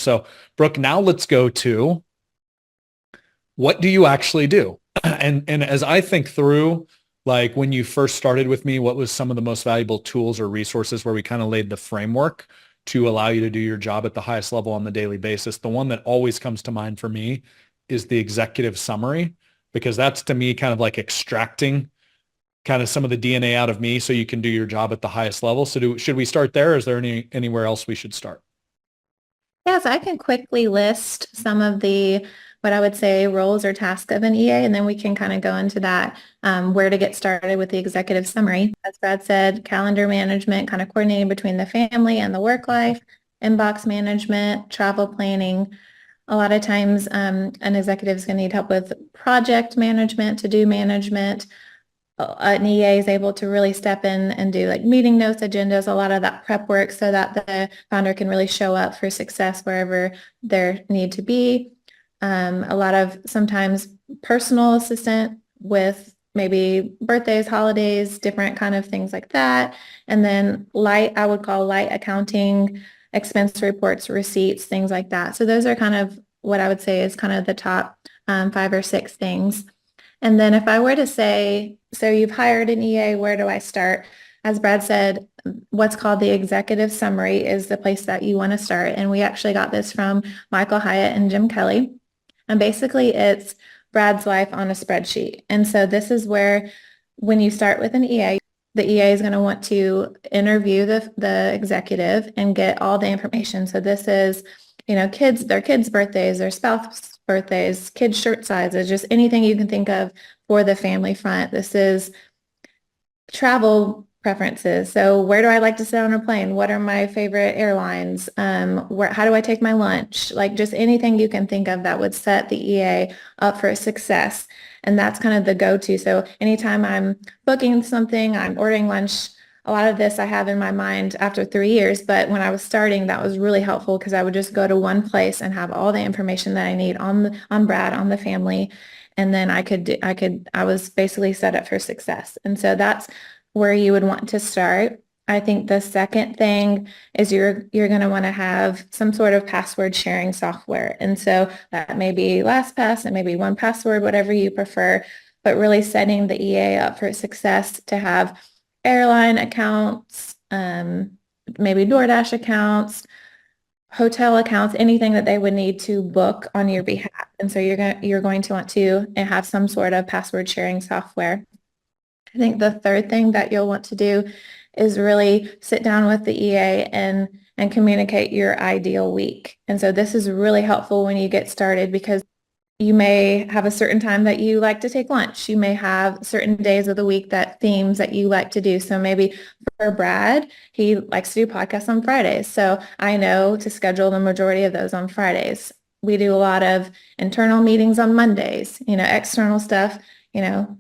So, Brooke, now let's go to what do you actually do? And as I think through, like when you first started with me, what was some of the most valuable tools or resources where we kind of laid the framework to allow you to do your job at the highest level on the daily basis? The one that always comes to mind for me is the executive summary, because that's to me kind of like extracting kind of some of the DNA out of me so you can do your job at the highest level. So should we start there? Or is there anywhere else we should start? Yes, I can quickly list some of the what I would say roles or tasks of an EA, and then we can kind of go into that where to get started with the executive summary. As Brad said, calendar management, kind of coordinating between the family and the work life, inbox management, travel planning. A lot of times, an executive is going to need help with project management, to-do management. An EA is able to really step in and do like meeting notes, agendas, a lot of that prep work so that the founder can really show up for success wherever there need to be. A lot of sometimes personal assistant with maybe birthdays, holidays, different kind of things like that. And then light, I would call light accounting, expense reports, receipts, things like that. So those are kind of what I would say is kind of the top 5 or 6 things. And then if I were to say, so you've hired an EA, where do I start? As Brad said, what's called the executive summary is the place that you want to start. And we actually got this from Michael Hyatt and Jim Kelly. And basically it's Brad's life on a spreadsheet. And so this is where when you start with an EA, the EA is going to want to interview the executive and get all the information. So this is, their kids' birthdays, their spouse birthdays, kids' shirt sizes, just anything you can think of for the family front. This is travel preferences. So where do I like to sit on a plane? What are my favorite airlines? How do I take my lunch? Like just anything you can think of that would set the EA up for success. And that's kind of the go-to. So anytime I'm booking something, I'm ordering lunch, a lot of this I have in my mind after 3 years, but when I was starting, that was really helpful because I would just go to one place and have all the information that I need on Brad, on the family, and then I was basically set up for success. And so that's where you would want to start. I think the second thing is you're going to want to have some sort of password sharing software. And so that may be LastPass, it may be 1Password, whatever you prefer, but really setting the EA up for success to have airline accounts, maybe DoorDash accounts, hotel accounts, anything that they would need to book on your behalf. And so you're going to want to have some sort of password sharing software. I think the third thing that you'll want to do is really sit down with the EA and communicate your ideal week. And so this is really helpful when you get started because you may have a certain time that you like to take lunch. You may have certain days of the week that themes that you like to do. So maybe for Brad, he likes to do podcasts on Fridays. So I know to schedule the majority of those on Fridays. We do a lot of internal meetings on Mondays, external stuff,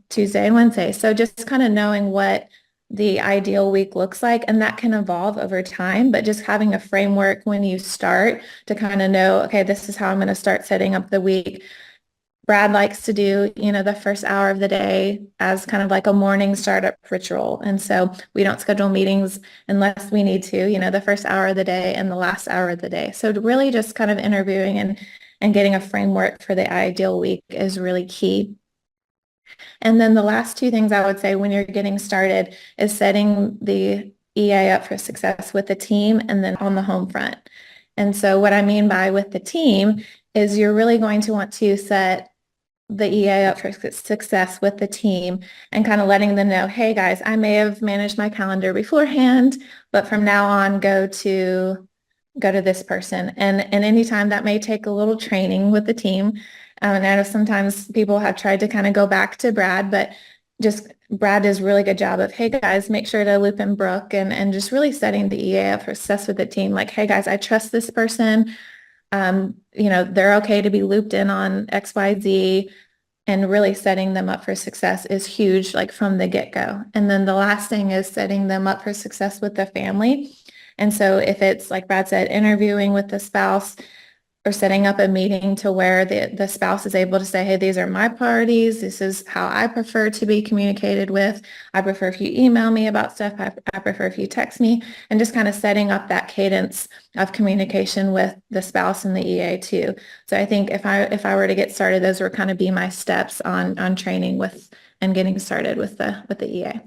Tuesday and Wednesday. So just kind of knowing what the ideal week looks like, and that can evolve over time, but just having a framework when you start to kind of know, okay, this is how I'm going to start setting up the week. Brad likes to do, the first hour of the day as kind of like a morning startup ritual. And so we don't schedule meetings unless we need to, the first hour of the day and the last hour of the day. So really just kind of interviewing and getting a framework for the ideal week is really key. And then the last 2 things I would say when you're getting started is setting the EA up for success with the team and then on the home front. And so what I mean by with the team is you're really going to want to set the EA up for success with the team and kind of letting them know, hey guys, I may have managed my calendar beforehand, but from now on go to this person. And anytime that may take a little training with the team. And I know sometimes people have tried to kind of go back to Brad, but just Brad does a really good job of, hey guys, make sure to loop in Brooke and just really setting the EA up for success with the team. Like, hey guys, I trust this person. They're okay to be looped in on XYZ, and really setting them up for success is huge, like from the get-go. And then the last thing is setting them up for success with the family. And so if it's like Brad said, interviewing with the spouse, or setting up a meeting to where the spouse is able to say, hey, these are my priorities. This is how I prefer to be communicated with. I prefer if you email me about stuff. I prefer if you text me, and just kind of setting up that cadence of communication with the spouse and the EA too. So I think if I were to get started, those would kind of be my steps on training with and getting started with the EA.